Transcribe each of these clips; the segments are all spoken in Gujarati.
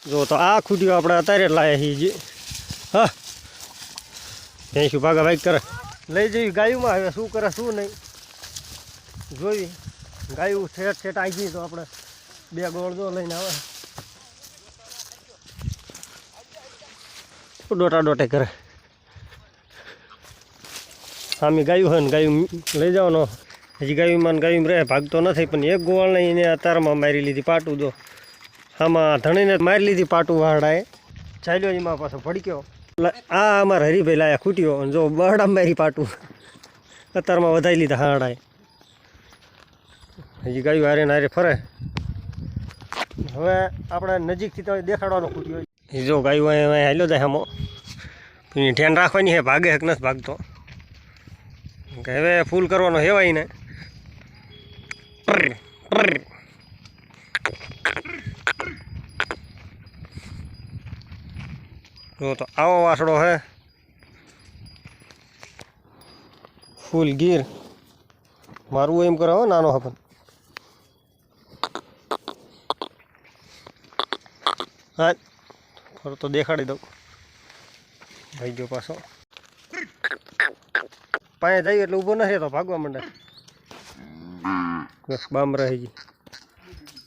જો તો આ ખૂટીઓ આપણે અત્યારે લાયા છીએ હા ભેંસું ભાગા ભાગ કરે લઈ જઈ ગાયુંમાં હવે શું કરે શું નહીં જોઈ ગાયું ઠેઠ ઠેઠ આવી ગઈ તો આપણે બે ગોળ જો લઈને આવે ડોટા ડોટે કરે સામે ગાયું હોય ને ગાયું લઈ જવાનો હજી ગાયુંમાં ગાયું રહે ભાગતો નથી પણ એક ગોવાળને એને અતારમાં મારી લીધી પાટું જો આમાં ધણીને મારી લીધી પાટું વાહડાએ ચાલ્યો એમાં પાછો ભડક્યો આ અમારા હરીભાઈ લાયા ખૂટ્યો અને જો બહડા મારી પાટું અત્યારમાં વધારી લીધા હાડાએ હજી ગાયું હારે ને હારે ફરે હવે આપણે નજીકથી તો દેખાડવાનો ખૂટ્યો જો ગાયું અહીંયા હાલ્યો જાય આમાં એની ધ્યાન રાખવાની છે ભાગે હક નથી ભાગતો કે હવે ફૂલ કરવાનો હેવાય ને જો તો આવો વાસડો હે ફૂલ ગીર મારું એમ કરાવો નાનો હપન હા ફરતો દેખાડી દઉં ભાઈ ગયો પાછો પાસે જઈએ એટલે ઊભો નથી તો ભાગવા માંડે બસ બામરા હજી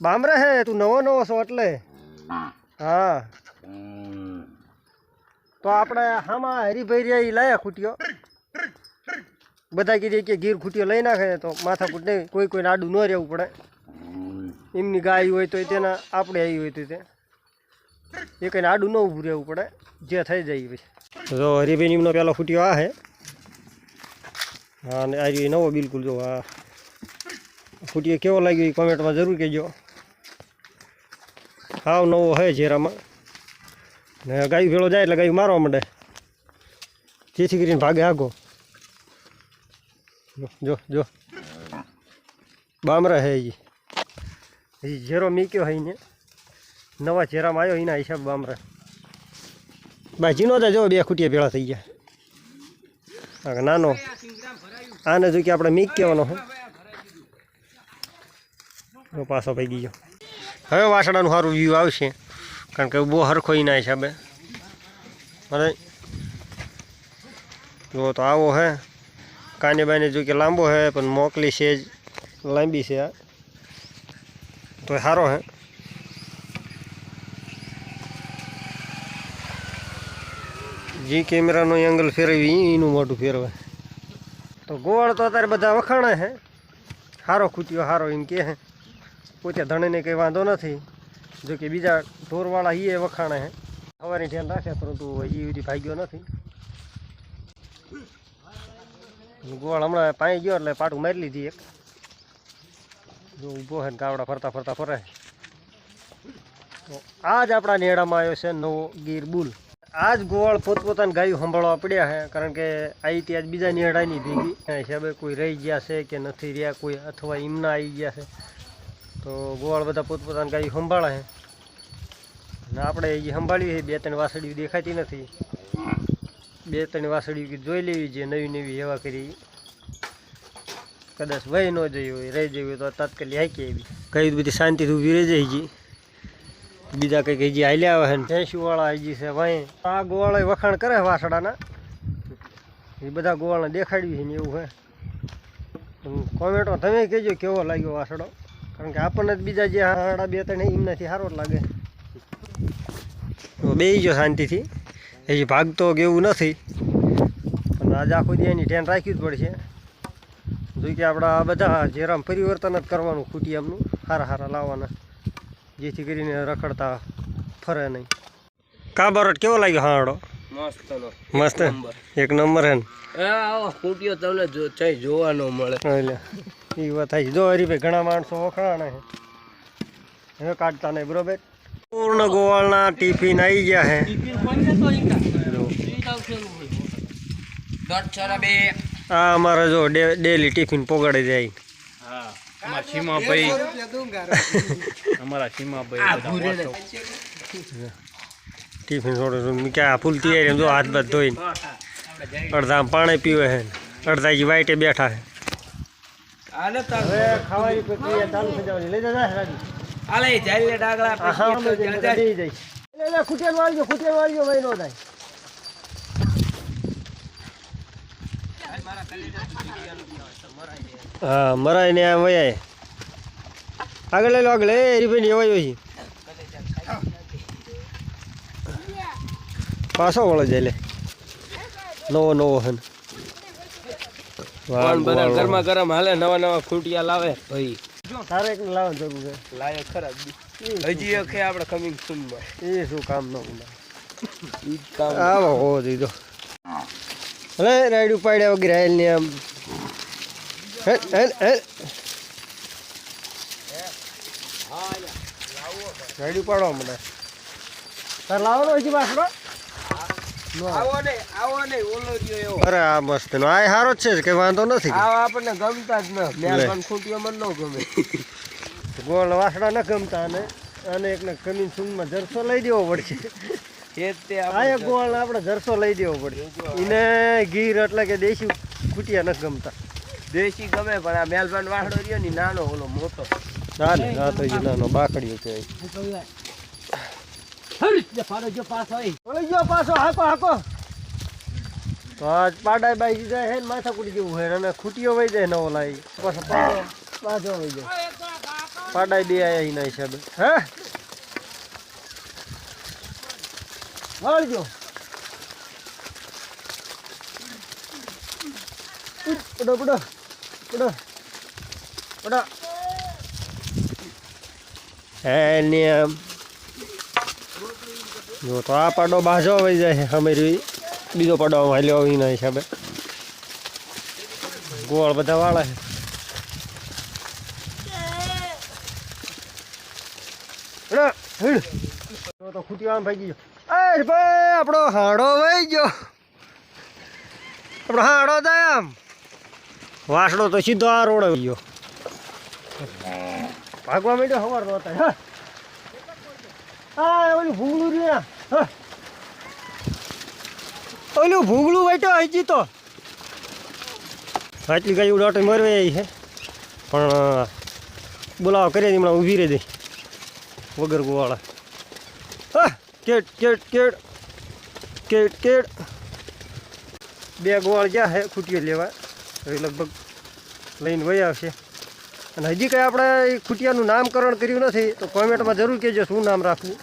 બામરા હે તું નવો નવો છો એટલે હા તો આપણે આમાં હરીભાઈ રહ્યા એ લાયા ખૂટ્યો બધા કીધે કે ગીર ખૂટ્યો લઈ નાખે તો માથાકૂટ નહીં કોઈ કોઈને આડું ન રહેવું પડે એમની ગાય હોય તો તેના આપણે આવી હોય તો તે એ કંઈને આડું ન ઊભું રહેવું પડે જે થઈ જાય પછી જો હરીભાઈ એમનો પહેલો ખૂટ્યો આ હે હા અને આ નવો બિલકુલ જો આ ખૂટ્યો કેવો લાગ્યો એ કોમેન્ટમાં જરૂર કહેજો હાવ નવો હે ઝેરામાં ને ગાયું ભેળો જાય એટલે ગાયું મારવા માંડે જેથી કરીને ભાગે આગો જો જો બામરા હે હજી ઝેરો મીક્યો હે ને નવા ઝેરામાં આવ્યો એના હિસાબ બામરા બાજી નો જો બે ખૂટિયા ભેળા થઈ ગયા નાનો આને જો કે આપણે મીક કહેવાનો હે પાછો ભાઈ ગયો હવે વાસણાનું સારું વ્યૂ આવશે કારણ કે બહુ હરખો એના હિસાબે અને જો તો આવો હે કાને બાને જો કે લાંબો હે પણ મોકલી છે જ લાંબી છે આ તો સારો હે જે કેમેરાનો એંગલ ફેરવી એનું મોટું ફેરવે તો ગોળ તો અત્યારે બધા વખાણે હે સારો ખૂટ્યો સારો એમ કે હે પોતે ધણીને કંઈ વાંધો નથી જો કે બીજા ઢોરવાળા એ વખાણે હે સવારે ધ્યાન રાખે પરંતુ એ બધી ભાગ્યો નથી ગોળ હમણાં પાણી ગયો એટલે પાટું મારી લીધી એક જો ઊભો હે ગાવડા ફરતા ફરતા ફરે તો આ જ આપણા નેડામાં આવ્યો છે નવો ગીર બુલ આ જ ગોળ પોતપોતાની ગાયું સંભાળવા પડ્યા છે કારણ કે આવી ત્યાં જ બીજા નેડાની ભેગી એના હિસાબે કોઈ રહી ગયા છે કે નથી રહ્યા કોઈ અથવા એમના આવી ગયા છે તો ગોળ બધા પોતપોતાની ગાયું સંભાળે છે અને આપણે એ સંભાળવી છે બે ત્રણ વાસળીઓ દેખાતી નથી બે ત્રણ વાસળીઓ જોઈ લેવી જે નવી નવી એવા કરી કદાચ વહી ન જઈ હોય રહી જઈ હોય તો તાત્કાલિક હાકી એવી કઈ બધી શાંતિથી ઊભી રહી જાય છે બીજા કંઈક હજી હાલ્યા આવે ને ભેંસુવાળા હજી છે ભાઈ આ ગોવાળા વખાણ કરે વાસડાના એ બધા ગોવાળને દેખાડ્યું છે ને એવું હે કોમેન્ટમાં તમે કહેજો કેવો લાગ્યો વાસડો કારણ કે આપણને જ બીજા જે હાડા બે ત્રણ એમનાથી સારો જ લાગે તો બેસી ગયો શાંતિથી હજી ભાગતો કે એવું નથી પણ આજે આખું દી એની ધ્યાન રાખ્યું જ પડશે જોઈ કે આપણા આ બધા ઝેરામ પરિવર્તન જ કરવાનું ખૂટી એમનું સારા સારા લાવવાના જેથી કરીને રખડતા ફરે નહીં કાબરોટ કેવો લાગ્યો હાડો મસ્ત એક નંબર હે ને ખૂટ્યો તમને જોવાનો મળે એટલે એ વાત થાય જો હરીભાઈ ઘણા માણસો વખણાણે છે હવે કાઢતા નહીં બરોબર પૂર્ણ ગોવાળના ટિફિન આવી ગયા છે આ અમારે જો ડેલી ટિફિન પોગાડી જાય અમારા સીમાભાઈ ટિફિન થોડું ક્યાં ફૂલ તૈયારી જો હાથ બાથ ધોઈને અડધા પાણી પીવે છે અડધા જે વાઈટે બેઠા છે હવે ખાવાની પ્રક્રિયા ચાલુ થઈ જવાની લઈ જતા રાજુ આલે જાય ડાગલા જાય એટલે ખૂટિયાને વાળજો ભાઈ નો થાય. હા મરાય ને આમ વયાય આગળ લઈ લો આગળ એ રીફાઈ ની એવાય હોય પાછો વળો જાય લે નવો હન ગરમા ગરમ હાલે નવા ખૂટિયા લાવે ભાઈ તારે એક લાવવાની જરૂર છે લાયક ખરા હજી એક આપણે કમિંગ સૂન માં એ શું કામ ન ઈ કામ આવો હો દીધો અરે રાઈડ ઉપાડ્યા વગેરે હેલ ને આમ હેલ રાઈડ ઉપાડવા મને તાર લાવવાનો હજી પાછો આવો ને ઓલો રહ્યો એવો અરે આ મસ્ત નો આ સારો જ છે કે વાંધો નથી આ આપણને ગમતા જ ન મેલબન ખૂટિયો મન ન ગમે ગોળ વાસડા ન ગમતા અને એકને કમીન સૂનમાં જરસો લઈ દેવો પડશે એ તે આ એક ગોળ આપણે જરસો લઈ દેવો પડશે એને ગીર એટલે કે દેશી ખૂટિયા ન ગમતા દેશી ગમે પણ આ મેલબન વાહડો રહ્યો ને નાનો ઓલો મોટો ચાલે આ તો નાનો બાકડીઓ કહેવાય ઓલી ગયો પાછો હાકો તો આજ પાડાય બાઈ જાય હે ને માથા કુડી જેવું હોય અને ખૂટીઓ વહી જાય નવો લાવી પાછો પાછો વહી જાય પાડાય બે આયા એના હિસાબે હે વળજો પડો હે નિયમ જો તો આ પાડો બાજો વહી જાય અમારી બીજો પાડો હાલ્યો એના હિસાબે ગોળ બધા વાળા છે તો ખૂટી આમ ભાગી ગયો અરે ભાઈ આપણો હાડો વહી ગયો આપણો હાડો જાય આમ વાસડો તો સીધો આ રોડ આવી ગયો ભાગવા માંડ્યો સવાર નો હતા હા ઓલું ભૂગળું રહ્યા ઓલું ભૂગળું બેઠો હજી તો આટલી ગાય ઉડાટો મરવે આવી છે પણ બોલાવો કરી હમણાં ઊભી રહી દઈ વગર ગોવાળા હા cat cat cat cat cat બે ગોવાળ જ્યાં છે ખૂટીઓ લેવા હવે લગભગ લઈને વહી આવશે અને હજી કંઈ આપણે ખૂટિયાનું નામકરણ કર્યું નથી તો કોમેન્ટમાં જરૂર કહેજો શું નામ રાખવું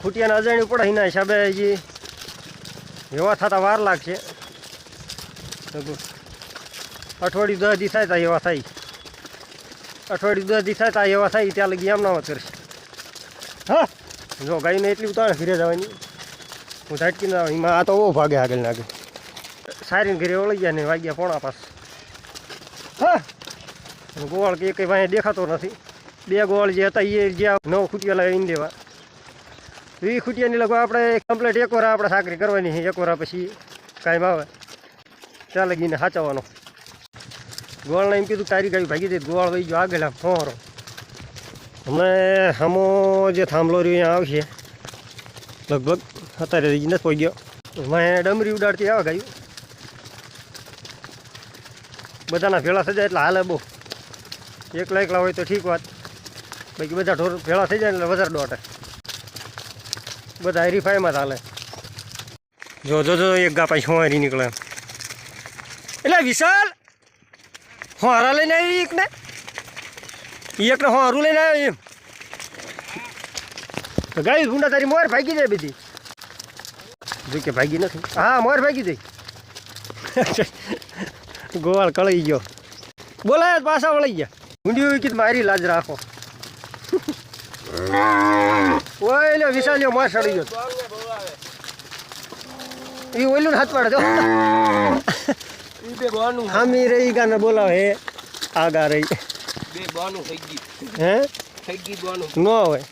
ખૂટિયાને અજાણ્યું પડે એના હિસાબે હજી એવા થતાં વાર લાગશે અઠવાડિયું 10 દી થાય ત્યાં એવા થાય અઠવાડિયું 10 દી થાય ત્યાં એવા થાય ત્યાં લગી એમ નામ કરશે હા જો ગાયને એટલી ઉતારે ઘરે જવાની હું ઝાટકીને એમાં આ તો બહુ ભાગે આગળ નાગે સારીને ઘરે ઓળી ગયા ને વાગ્યા પોણા પાસ હા ગોવાળ કે કંઈ વાંહે દેખાતો નથી બે ગોવાળ જે હતા એ જ્યાં 9 ખૂટિયા લાવીને દેવા એ ખૂટિયાની લગભગ આપણે કમ્પ્લીટ એક વાર આપણે સાકરી કરવાની છે એક વાર પછી કાંઈ આવે ત્યાં લગીને સાચવવાનો ગોવાળને એમ કીધું તારી ગાડી ભાગી દે ગોવાળ વહી ગયો આગળ આમ હોરો હમણાં સામો જે થાંભલો રહ્યો અહીંયા આવશે લગભગ અત્યારે નથી પહોંચી ગયો મેં ડમરી ઉડાડતી આવે ગાયું બધાના ભેળા થઈ જાય એટલે હાલે બહુ એકલા હોય તો ઠીક વાત બાકી બધા ઢોર ભેળા થઈ જાય એટલે વધારે દોટે બધા હરીફાઈમાં ચાલે જો એક ગા પાછી હોવારી નીકળે એટલે વિશાલ હોરા લઈને આવી એકને હોરું લઈને આવ્યો એમ તો ગાય ભૂંડા તારી મોર ભાગી જાય બધી જો કે ભાગી નથી હા મોર ભાગી જાય ગોવાળ કળી ગયો બોલાય પાછા વળી ગયા ઊંડી કીધું મારી લાજ રાખો ઓય લે વિશાલ્યો માર સડી ગયો એ ઓલું હાથ પાડે જો હામી રહી ગાને બોલાવે હે આગા રહી બે બાનું થઈ ગઈ હે થઈ ગઈ બાનું ન હોય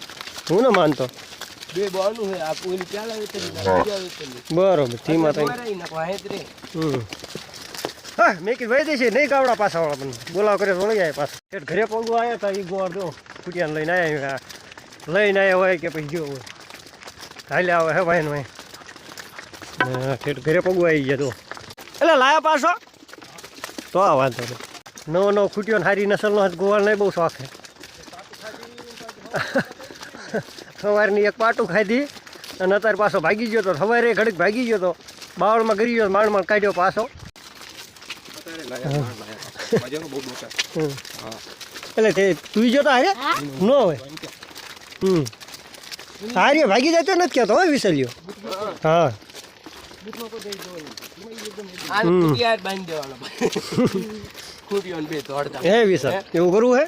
હું ન માનતો બે બાનું હે આ કોઈ ક્યાં લાવે તો બરોબર ધીમા થઈ હા મેં કીધું ભાઈ દેશે નહીં ગાવડા પાછા વાળા પણ બોલાવ કરે વળી જાય પાછા ઘરે પગવા આવ્યા હતા એ ગોળ દો ખૂટિયાને લઈને આવ્યા હોય કે પછી ગયો હોય હાલે આવે હે ભાઈ નો ઘરે પગવા આવી ગયા તો એટલે લાયા પાછો તો આ વાંધો નહીં નવો ખૂટ્યો ને સારી નસલનો ગોવાળ નહીં બહુ શોખ છે સવારની એક પાટું ખાધી અને અત્યારે પાછો ભાગી ગયો તો સવારે ઘડીક ભાગી ગયો તો બાવળમાં ગરી ગયો માંડ કાઢ્યો પાછો. એટલે તે તું જતો હારે ન હોય. હારે ભાગી જતો નથી કહેતો હોય વિસલ્યો. હા આને તૈયાર બાંધી દેવાનો ખૂટીઓ ને બે દોડતા હે વિસલ એવું કરવું હે.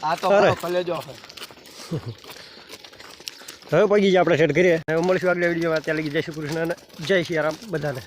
આ તો અરે. કલેજો છે. હવે પગી જાય આપણે સેટ કરીએ. હવે મળશું આગલા વિડીયોમાં. ત્યાં લગી જય શ્રી કૃષ્ણ અને જય શ્રી રામ બધાને.